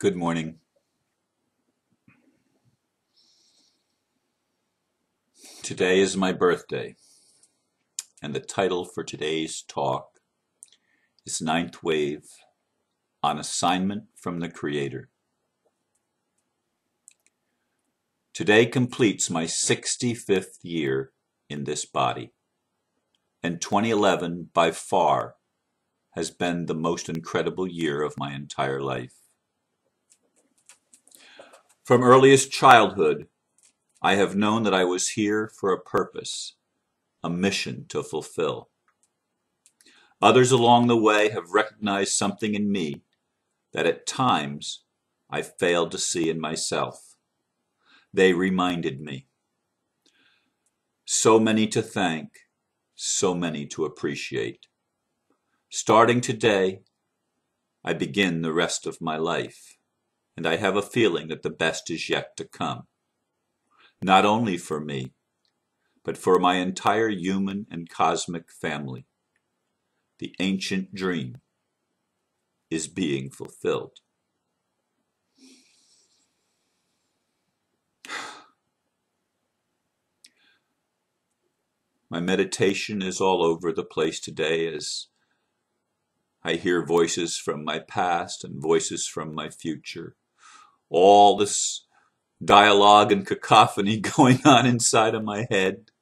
Good morning. Today is my birthday, and the title for today's talk is Ninth Wave on Assignment from the Creator. Today completes my 65th year in this body, and 2011 by far has been the most incredible year of my entire life. From earliest childhood, I have known that I was here for a purpose, a mission to fulfill. Others along the way have recognized something in me that at times I failed to see in myself. They reminded me. So many to thank, so many to appreciate. Starting today, I begin the rest of my life, and I have a feeling that the best is yet to come. Not only for me, but for my entire human and cosmic family. The ancient dream is being fulfilled. My meditation is all over the place today as I hear voices from my past and voices from my future. All this dialogue and cacophony going on inside of my head.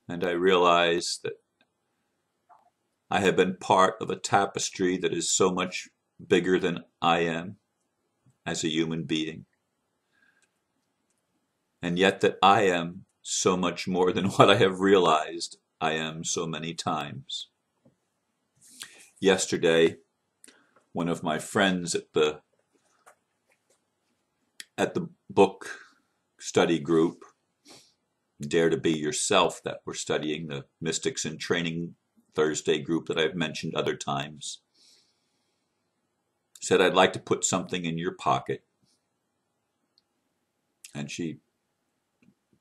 And I realize that I have been part of a tapestry that is so much bigger than I am as a human being. And yet that I am so much more than what I have realized I am so many times. Yesterday, one of my friends at the book study group, Dare to Be Yourself, that we're studying, the Mystics in Training Thursday group that I've mentioned other times, said, I'd like to put something in your pocket. And she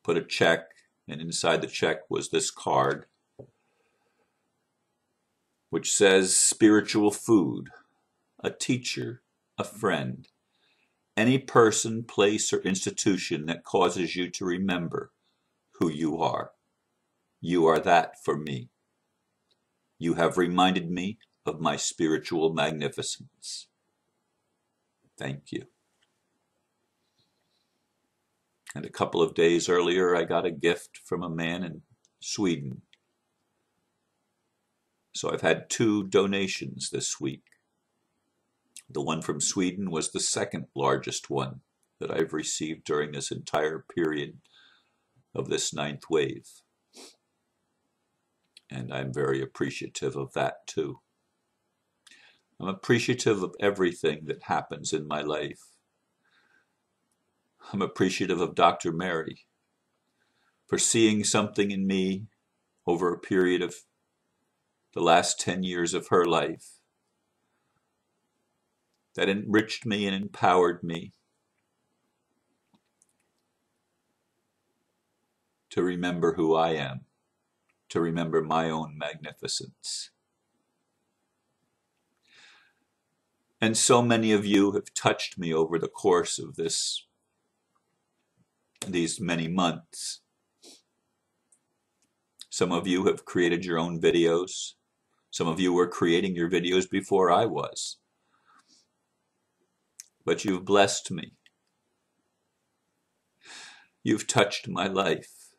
put a check, and inside the check was this card, which says, spiritual food, a teacher, a friend, any person, place, or institution that causes you to remember who you are. You are that for me. You have reminded me of my spiritual magnificence. Thank you. And a couple of days earlier, I got a gift from a man in Sweden. So I've had 2 donations this week. The one from Sweden was the second largest one that I've received during this entire period of this 9th wave. And I'm very appreciative of that too. I'm appreciative of everything that happens in my life. I'm appreciative of Dr. Mary for seeing something in me over a period of the last 10 years of her life that enriched me and empowered me to remember who I am, to remember my own magnificence. And so many of you have touched me over the course of these many months. Some of you have created your own videos. Some of you were creating your videos before I was. But you've blessed me. You've touched my life.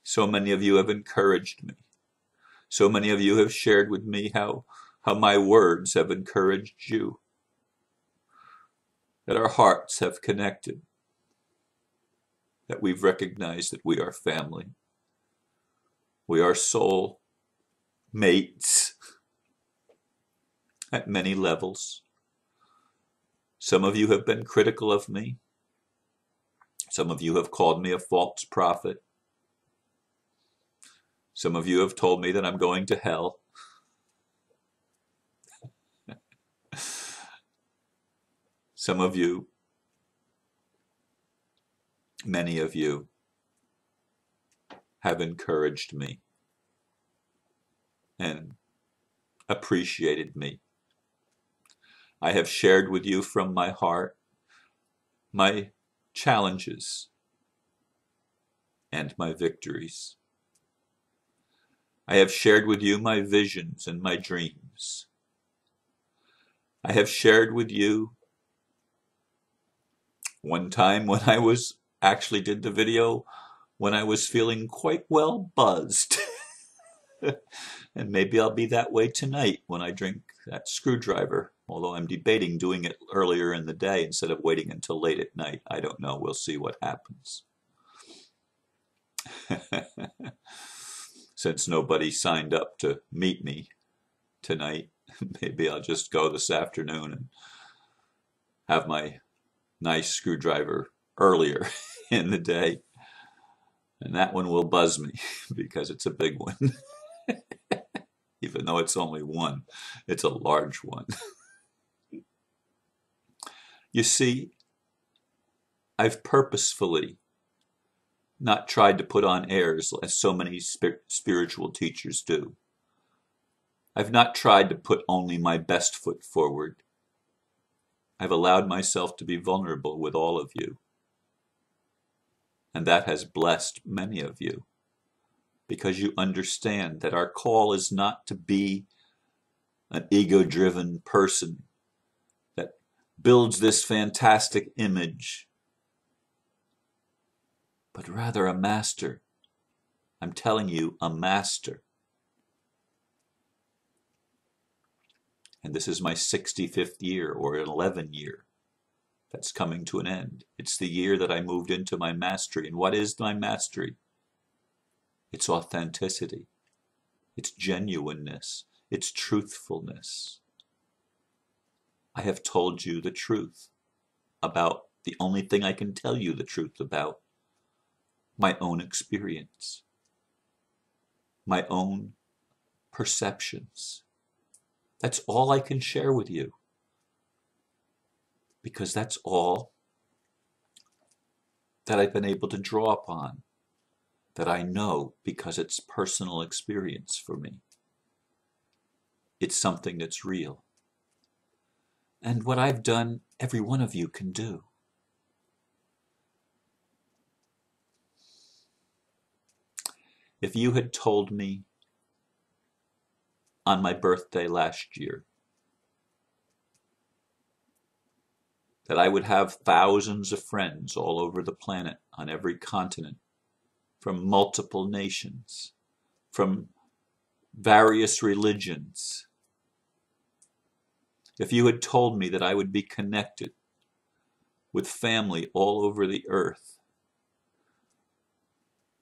So many of you have encouraged me. So many of you have shared with me how my words have encouraged you. That our hearts have connected. That we've recognized that we are family. We are soul mates at many levels. Some of you have been critical of me. Some of you have called me a false prophet. Some of you have told me that I'm going to hell. Some of you, many of you, have encouraged me and appreciated me I have shared with you from my heart my challenges and my victories. I have shared with you my visions and my dreams. I have shared with you one time when I actually did the video when I was feeling quite well buzzed. And maybe I'll be that way tonight when I drink that screwdriver, although I'm debating doing it earlier in the day instead of waiting until late at night. I don't know. We'll see what happens. Since nobody signed up to meet me tonight, maybe I'll just go this afternoon and have my nice screwdriver earlier in the day. And that one will buzz me because it's a big one. Even though it's only one, it's a large one. You see, I've purposefully not tried to put on airs as so many spiritual teachers do. I've not tried to put only my best foot forward. I've allowed myself to be vulnerable with all of you. And that has blessed many of you, because you understand that our call is not to be an ego-driven person that builds this fantastic image, but rather a master. I'm telling you, a master. And this is my 65th year, or an 11th year, that's coming to an end. It's the year that I moved into my mastery. And what is my mastery? It's authenticity. It's genuineness. It's truthfulness. I have told you the truth about the only thing I can tell you the truth about: my own experience, my own perceptions. That's all I can share with you, because that's all that I've been able to draw upon, that I know because it's personal experience for me. It's something that's real. And what I've done, every one of you can do. If you had told me on my birthday last year that I would have thousands of friends all over the planet, on every continent, from multiple nations, from various religions, if you had told me that I would be connected with family all over the earth,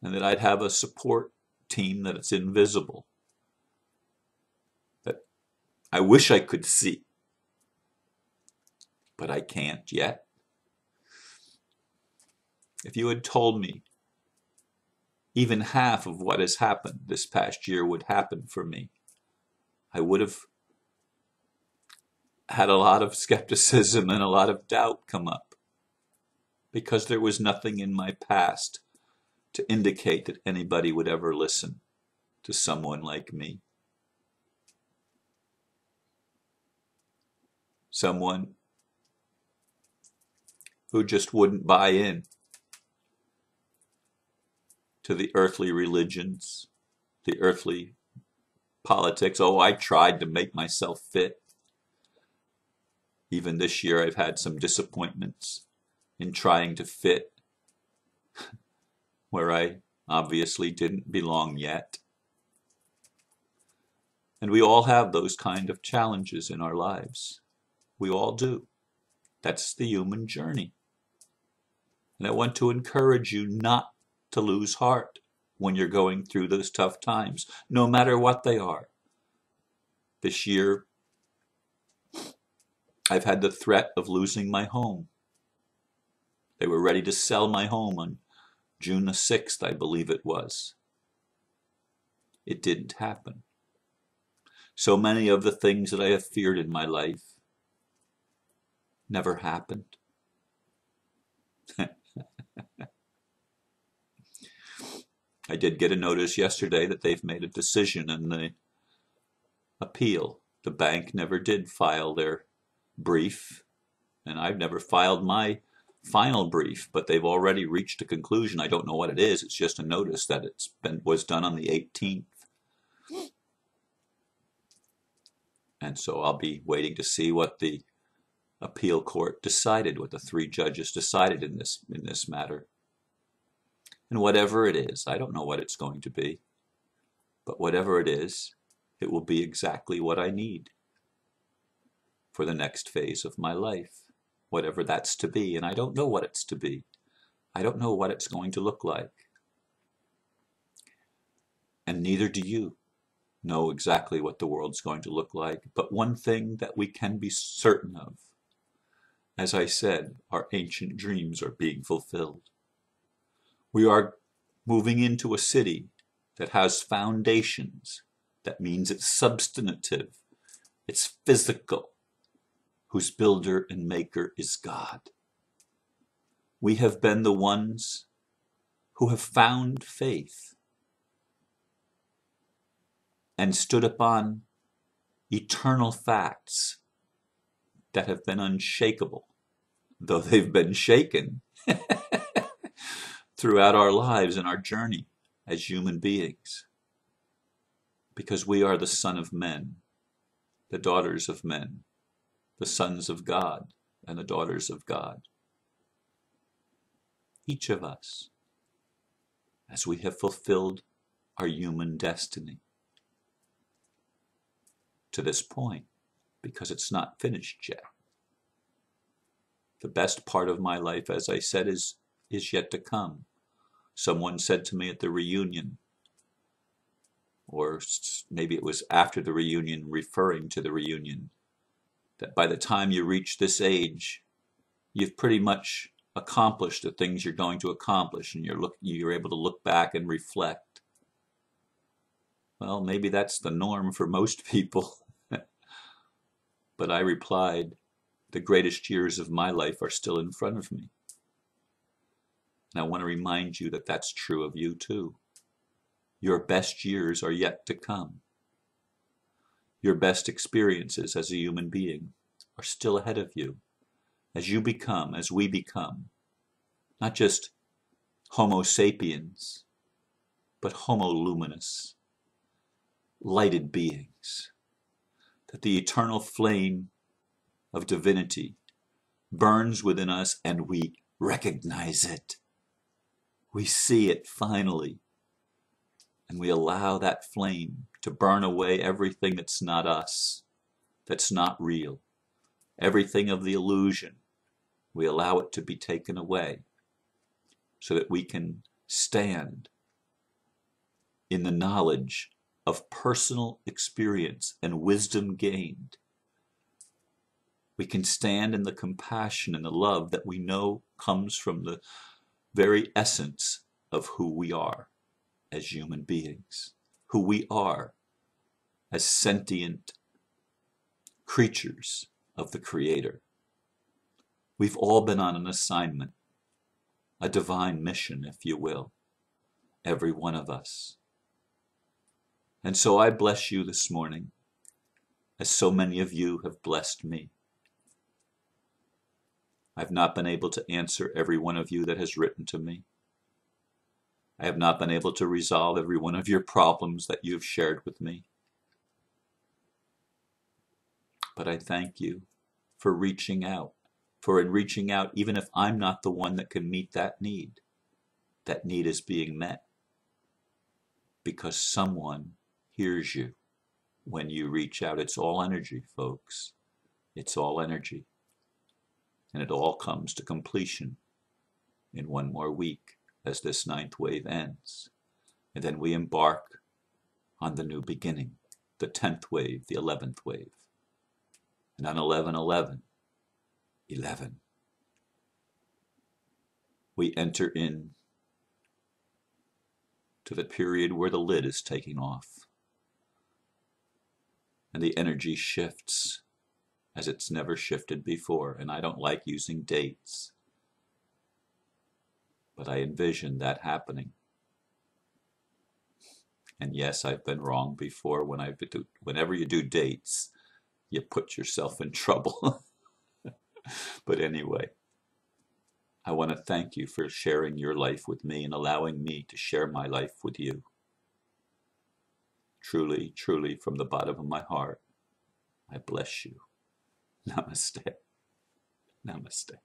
and that I'd have a support team that it's invisible, that I wish I could see, but I can't yet. If you had told me even half of what has happened this past year would happen for me, I would have had a lot of skepticism and a lot of doubt come up, because there was nothing in my past to indicate that anybody would ever listen to someone like me. Someone who just wouldn't buy in to the earthly religions, the earthly politics. Oh, I tried to make myself fit. Even this year I've had some disappointments in trying to fit where I obviously didn't belong yet. And we all have those kind of challenges in our lives. We all do. That's the human journey. And I want to encourage you not to lose heart when you're going through those tough times, no matter what they are. This year, I've had the threat of losing my home. They were ready to sell my home on June the 6th, I believe it was. It didn't happen. So many of the things that I have feared in my life never happened. I did get a notice yesterday that they've made a decision in the appeal. The bank never did file their brief, and I've never filed my final brief, but they've already reached a conclusion. I don't know what it is. It's just a notice that was done on the 18th. And so I'll be waiting to see what the appeal court decided, what the 3 judges decided in this matter. And whatever it is, I don't know what it's going to be, but whatever it is, it will be exactly what I need for the next phase of my life, whatever that's to be. And I don't know what it's to be. I don't know what it's going to look like. And neither do you know exactly what the world's going to look like. But one thing that we can be certain of, as I said, our ancient dreams are being fulfilled. We are moving into a city that has foundations. That means it's substantive, it's physical, whose builder and maker is God. We have been the ones who have found faith and stood upon eternal facts that have been unshakable, though they've been shaken throughout our lives and our journey as human beings. Because we are the son of men, the daughters of men, the sons of God and the daughters of God. Each of us, as we have fulfilled our human destiny to this point, because it's not finished yet. The best part of my life, as I said, is yet to come. Someone said to me at the reunion, or maybe it was after the reunion, referring to the reunion, that by the time you reach this age, you've pretty much accomplished the things you're going to accomplish, and you're able to look back and reflect. Well, maybe that's the norm for most people. But I replied, the greatest years of my life are still in front of me. And I want to remind you that that's true of you too. Your best years are yet to come. Your best experiences as a human being are still ahead of you. As you become, as we become, not just Homo sapiens, but Homo luminous, lighted beings, that the eternal flame of divinity burns within us and we recognize it. We see it finally, and we allow that flame to burn away everything that's not us, that's not real, everything of the illusion. We allow it to be taken away so that we can stand in the knowledge of personal experience and wisdom gained. We can stand in the compassion and the love that we know comes from the very essence of who we are as human beings, who we are as sentient creatures of the Creator. We've all been on an assignment, a divine mission, if you will, every one of us. And so I bless you this morning, as so many of you have blessed me. I've not been able to answer every one of you that has written to me. I have not been able to resolve every one of your problems that you have shared with me. But I thank you for reaching out, for in reaching out, even if I'm not the one that can meet that need is being met because someone hears you when you reach out. It's all energy, folks. It's all energy. And it all comes to completion in one more week as this 9th wave ends. And then we embark on the new beginning, the 10th wave, the 11th wave. And on 11/11, we enter in to the period where the lid is taking off. And the energy shifts as it's never shifted before. And I don't like using dates, but I envision that happening. And yes, I've been wrong before. Whenever you do dates, you put yourself in trouble. But anyway, I want to thank you for sharing your life with me and allowing me to share my life with you. Truly, truly, from the bottom of my heart, I bless you. Namaste. Namaste.